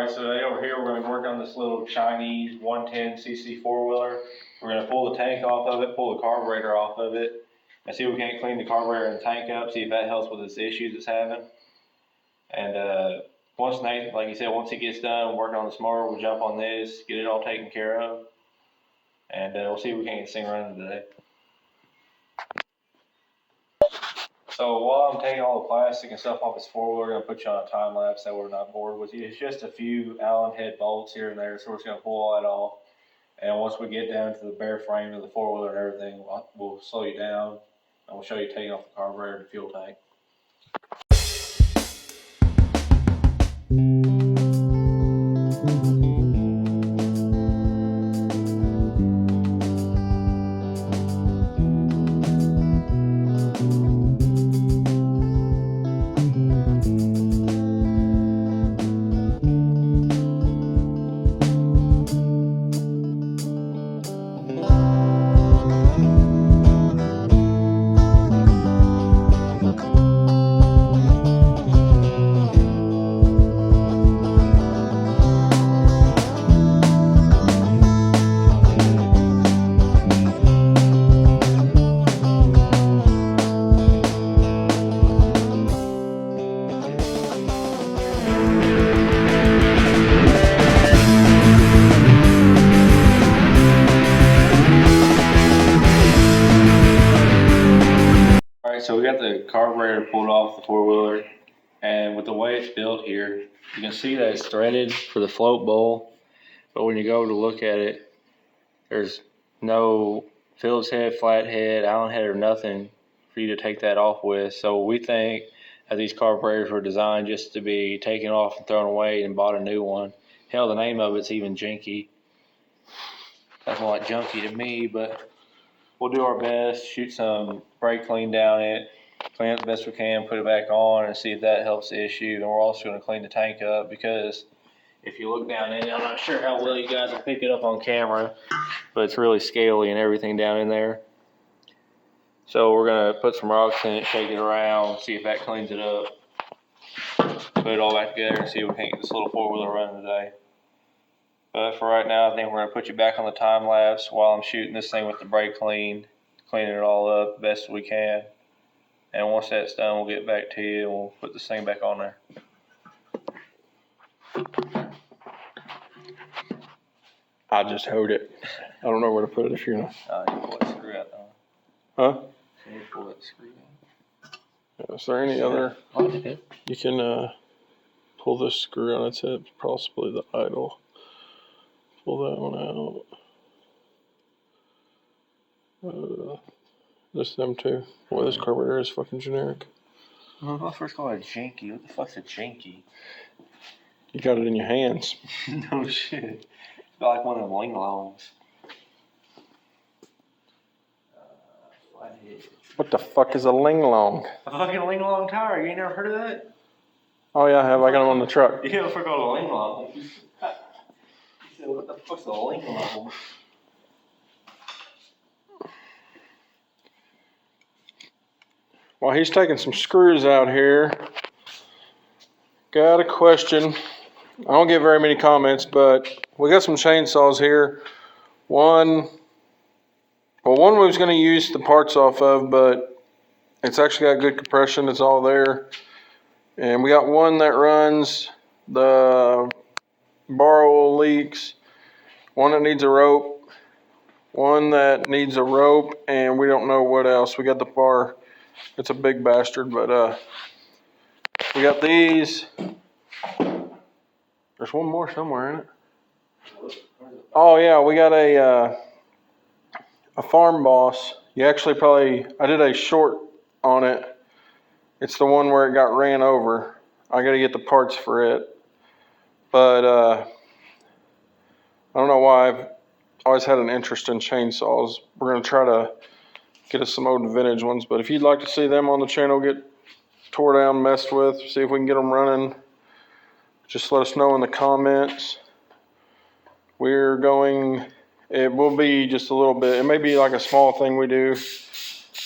Alright, so today over here we're going to work on this little Chinese 110cc four-wheeler. We're going to pull the tank off of it, pull the carburetor off of it, and see if we can't clean the carburetor and the tank up, see if that helps with its issues it's having. And once Nathan, like you said, once he gets done working on this motor, we'll jump on this, get it all taken care of, and we'll see if we can't get this thing running today. So while I'm taking all the plastic and stuff off this four-wheeler, we're going to put you on a time lapse that we're not bored with you. It's just a few Allen head bolts here and there, so we're just going to pull all that off. And once we get down to the bare frame of the four-wheeler and everything, we'll slow you down and we'll show you taking off the carburetor and the fuel tank. So we got the carburetor pulled off the four-wheeler, and with the way it's built here, you can see that it's threaded for the float bowl, but when you go to look at it, there's no Phillips head, flat head, Allen head, or nothing for you to take that off with. So we think that these carburetors were designed just to be taken off and thrown away and bought a new one. Hell, the name of it's even jinky. That's more like junky to me, but we'll do our best, shoot some brake clean down it, clean it the best we can, put it back on, and see if that helps the issue. And we're also going to clean the tank up, because if you look down in it, I'm not sure how well you guys will pick it up on camera, but it's really scaly and everything down in there. So we're going to put some rocks in it, shake it around, see if that cleans it up. Put it all back together and see if we can't get this little four-wheeler running today. But for right now, I think we're going to put you back on the time lapse while I'm shooting this thing with the brake clean, cleaning it all up the best we can. And once that's done, we'll get back to you and we'll put this thing back on there. I just hold it. I don't know where to put it if you're not. You pull that screw out though. Huh? You pull that screw out. Is there any other? Oh, okay. You can pull this screw on its head, possibly the idle. Pull that one out. Just them two. Boy, this carburetor is fucking generic. I first called it jinky. What the fuck's a jinky? You got it in your hands. No shit. It's like one of them ling-longs. What the fuck is a ling-long? A fucking ling-long tire. You ain't never heard of that? Oh yeah, I have. I got them on the truck. You know, forgot a ling-long. You said, what the fuck's a ling-long? While he's taking some screws out here, got a question. I don't get very many comments, but we got some chainsaws here. One we was going to use the parts off of, but it's actually got good compression. It's all there. And we got one that runs the bar oil leaks, one that needs a rope, one that needs a rope, and we don't know what else. We got the bar. It's a big bastard, but we got these. There's one more somewhere in it. Oh yeah, we got a Farm Boss. You actually I did a short on it. It's the one where it got ran over. I got to get the parts for it, but I don't know why I've always had an interest in chainsaws. We're gonna try to get us some old vintage ones, but if you'd like to see them on the channel get tore down, messed with, see if we can get them running, just let us know in the comments. It will be just a little bit, it may be like a small thing we do,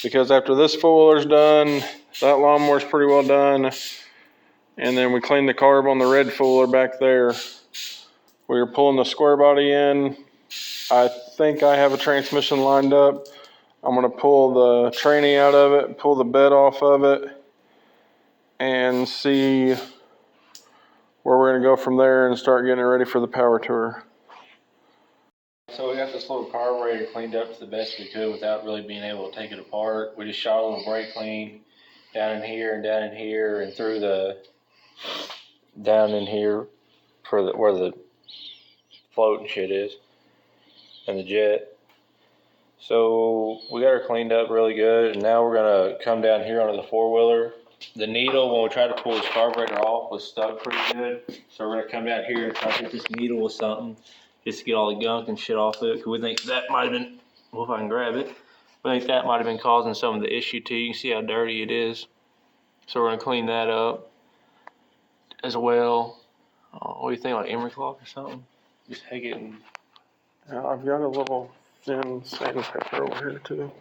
because after this four-wheeler's done, that lawnmower's pretty well done, and then we clean the carb on the red four-wheeler back there, We were pulling the square body in. I think I have a transmission lined up. I'm gonna pull the tranny out of it, pull the bed off of it, and see where we're gonna go from there and start getting it ready for the power tour. So we got this little carburetor cleaned up to the best we could without really being able to take it apart. We just shot a little brake clean down in here and through down in here for where the float and shit is and the jet. So we got her cleaned up really good, and now we're gonna come down here onto the four-wheeler. The needle, when we tried to pull this carburetor off, was stuck pretty good. So we're gonna come down here and try to hit this needle with something just to get all the gunk and shit off of it. Cause we think that might have been, well, if I can grab it, we think that might have been causing some of the issue too. You can see how dirty it is. So we're gonna clean that up as well. What do you think, like emery cloth or something? Just take it and... I've got a little thin sandpaper over here too.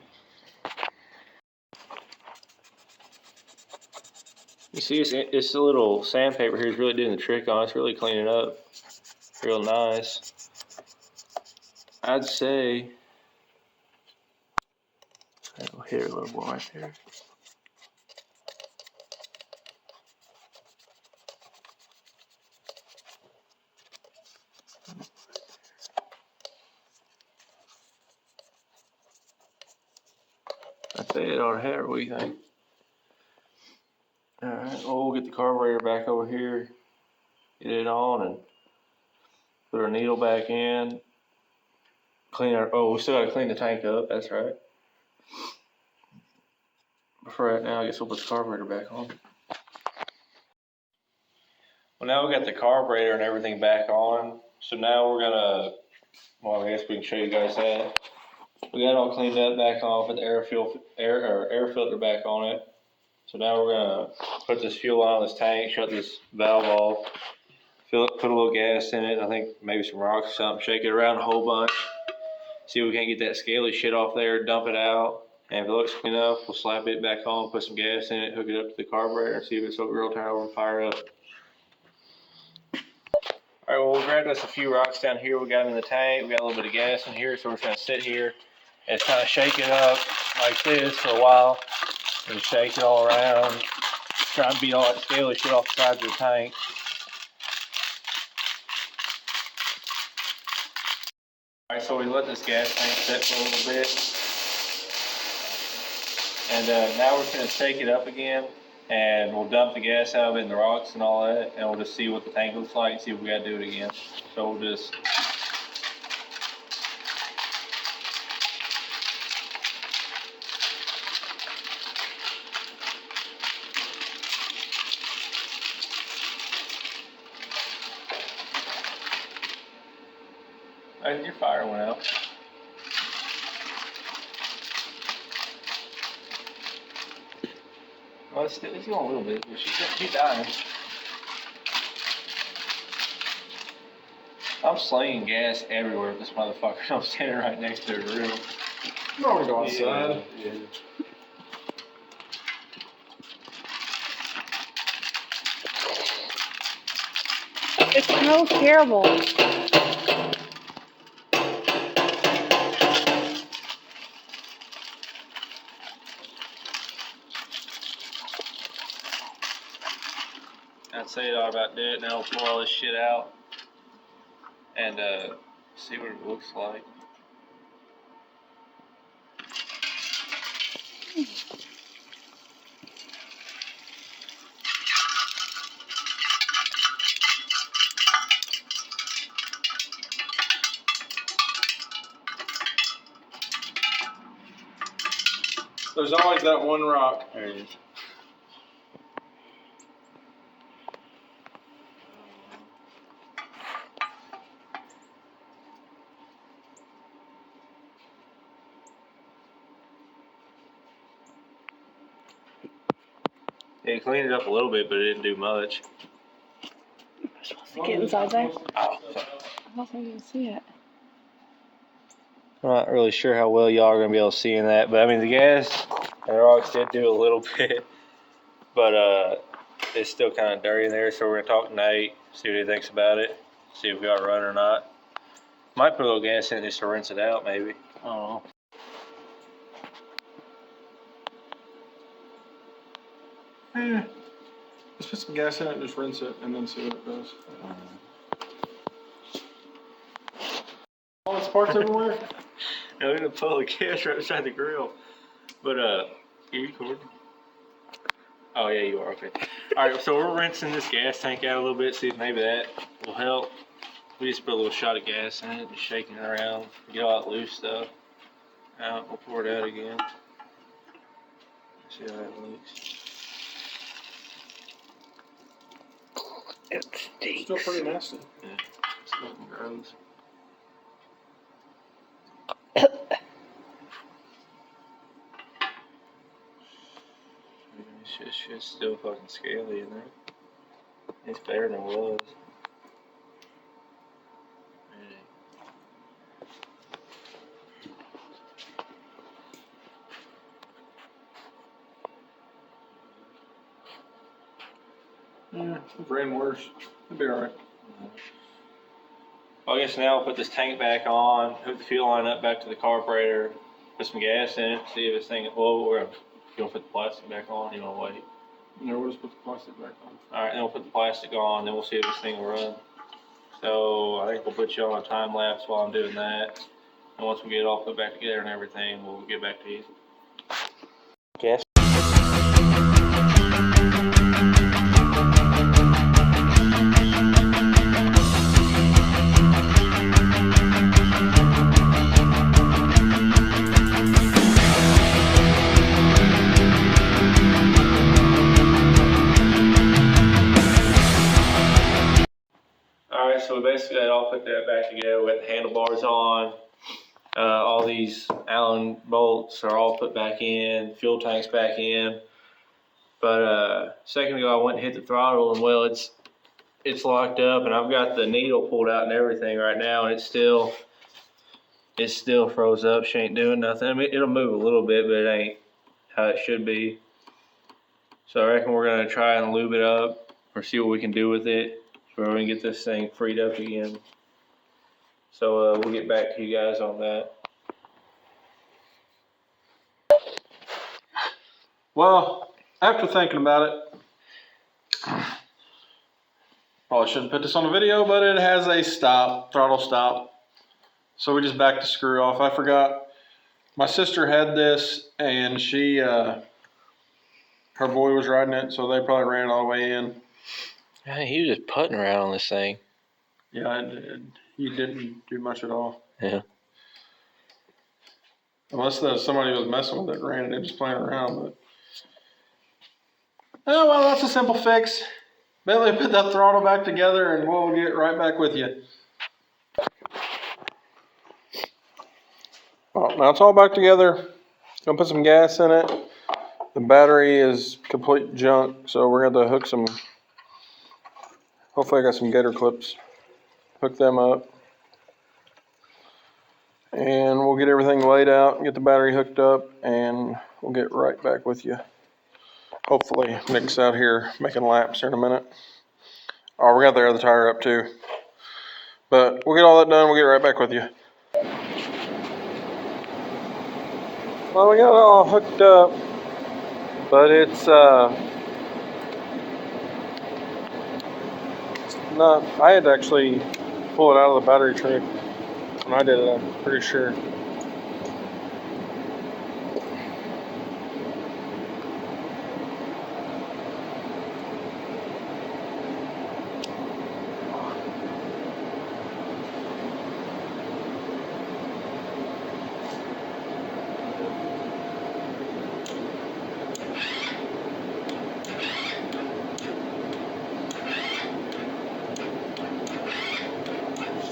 You see, it's a little sandpaper here is really doing the trick on it. It's really cleaning up real nice. I'd say, I'll hit it a little more right there. I'd say it ought to have it. What do you think? Alright, well, we'll get the carburetor back over here, get it on, and put our needle back in. Clean our, we still gotta clean the tank up, that's right. But for right now, I guess we'll put the carburetor back on. Well, now we got the carburetor and everything back on. So now we're gonna, well, I guess we can show you guys that. We got it all cleaned up back on, put the air filter back on it. So now we're gonna put this fuel on this tank, shut this valve off, fill it, put a little gas in it, I think maybe some rocks or something, shake it around a whole bunch. See if we can't get that scaly shit off there, dump it out. And if it looks clean enough, we'll slap it back on, put some gas in it, hook it up to the carburetor, and see if it's real tower and fire up. Alright, well, we grabbed us a few rocks down here. We got them in the tank. We got a little bit of gas in here, so we're just gonna sit here and kind of shake it up like this for a while. And shake it all around. Try and beat all that scaly shit off the sides of the tank. Alright, so we let this gas tank sit for a little bit. And now we're just gonna shake it up again, and we'll dump the gas out of it and the rocks and all that, and we'll just see what the tank looks like and see if we gotta do it again. So we'll just your fire went out. Well, it's going a little bit, but she's dying. I'm slinging gas everywhere with this motherfucker. I'm standing right next to the room. I'm gonna go outside. Yeah. It smells terrible. I'd say it all about that. Now we'll pull all this shit out and see what it looks like. There's always that one rock. There it is. It cleaned it up a little bit, but it didn't do much. Am I supposed to get inside there? Oh, sorry. I don't think you can see it. I'm not really sure how well y'all are gonna be able to see in that, but I mean the gas and the rocks did do a little bit, but it's still kind of dirty in there. So we're gonna talk to Nate, see what he thinks about it. See if we got it run or not. Might put a little gas in it just to rinse it out, maybe. I don't know. Let's put some gas in it and just rinse it and then see what it does. All its parts everywhere? No, we're gonna pull the gas right beside the grill. But, you recording? Oh, yeah, you are. Okay. Alright, so we're rinsing this gas tank out a little bit, see if maybe that will help. We just put a little shot of gas in it, just shaking it around, get all that loose stuff out. We'll pour it out again. See how that looks. It stinks. Still pretty nasty. Yeah, it's looking gross. It's just still fucking scaly in there. It's better than it was. Yeah, it ran worse. It'll be alright. Well, I guess now I'll put this tank back on, hook the fuel line up back to the carburetor, put some gas in it, see if this thing, well, you want to put the plastic back on, you want to wait? No, we'll just put the plastic back on. Alright, then we'll put the plastic on, then we'll see if this thing will run. So, I think we'll put you on a time lapse while I'm doing that. And once we get it all put back together and everything, we'll get back to you. Gas. Alright, so basically I'll put that back together with the handlebars on. All these Allen bolts are all put back in, fuel tank's back in. But a second ago I went and hit the throttle and well it's locked up and I've got the needle pulled out and everything right now and it still froze up. She ain't doing nothing. I mean it'll move a little bit but it ain't how it should be. So I reckon we're gonna try and lube it up or see what we can do with it. So we're gonna get this thing freed up again. So we'll get back to you guys on that. Well, after thinking about it, probably shouldn't put this on a video, but it has a throttle stop. So we just backed the screw off. I forgot. My sister had this and she, her boy was riding it, so they probably ran it all the way in. Man, he was just putting around on this thing. Yeah, he didn't do much at all. Yeah. Unless somebody was messing with it, ran it, just playing around. But oh well, that's a simple fix. Bentley, put that throttle back together, and we'll get right back with you. Well, now it's all back together. Gonna put some gas in it. The battery is complete junk, so we're gonna have to hook some. Hopefully, I got some gator clips. Hook them up. And we'll get everything laid out and get the battery hooked up and we'll get right back with you. Hopefully Nick's out here making laps here in a minute. Oh, we got the other tire up too. But we'll get all that done, we'll get right back with you. Well, we got it all hooked up, but it's not, I had to actually pull it out of the battery tray. When I did it, I'm pretty sure.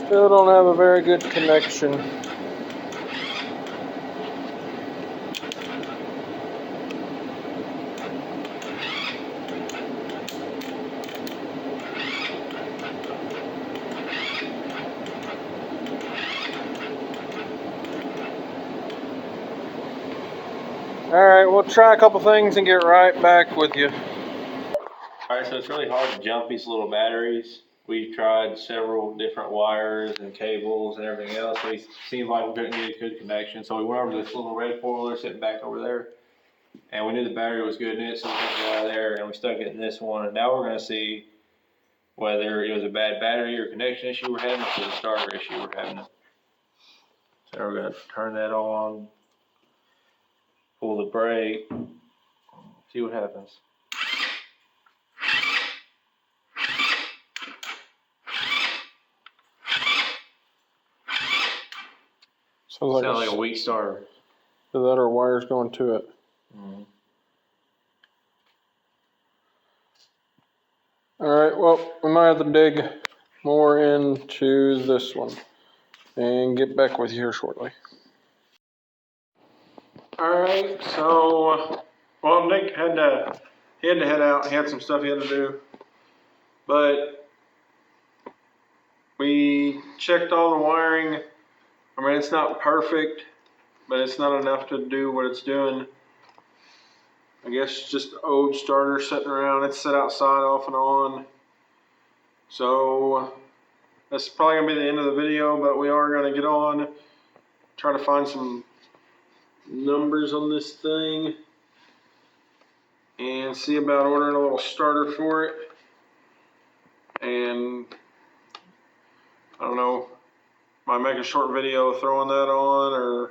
Still don't have a very good connection. Alright, we'll try a couple things and get right back with you. Alright, so it's really hard to jump these little batteries We tried several different wires and cables and everything else. So it seemed like we couldn't get a good connection. So we went over to this little red four-wheeler sitting back over there. And we knew the battery was good in it, so we took it out of there and we stuck it in this one. And now we're going to see whether it was a bad battery or connection issue we're having, or the starter issue we're having. So we're going to turn that on, pull the brake, see what happens. Sounds Like a weak starter. Is that our wires going to it? Mm-hmm. All right, well, we might have to dig more into this one and get back with you here shortly. All right, so, well, Nick had to head out. He had some stuff he had to do. But we checked all the wiring. I mean, it's not perfect, but it's not enough to do what it's doing. I guess just old starter sitting around. It's set outside off and on. So that's probably gonna be the end of the video, but we are gonna get on, try to find some numbers on this thing and see about ordering a little starter for it. And I don't know, might make a short video throwing that on, or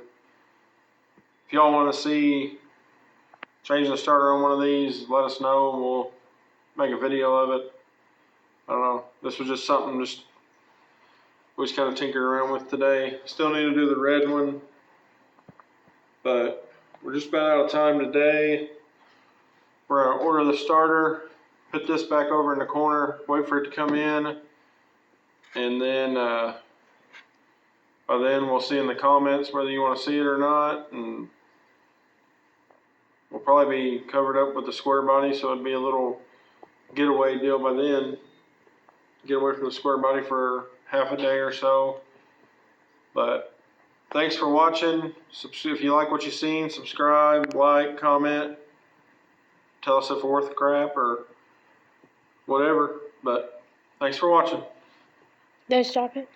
if y'all want to see changing the starter on one of these, let us know and we'll make a video of it. I don't know, this was just something we just kind of tinkered around with today. Still need to do the red one, but we're just about out of time today. We're gonna order the starter, put this back over in the corner, wait for it to come in, and then by then we'll see in the comments whether you want to see it or not, and we'll probably be covered up with the square body, so it'd be a little getaway deal by then. Get away from the square body for half a day or so. But thanks for watching. If you like what you've seen, subscribe, like, comment. Tell us if we're worth the crap or whatever. But thanks for watching. Don't stop it.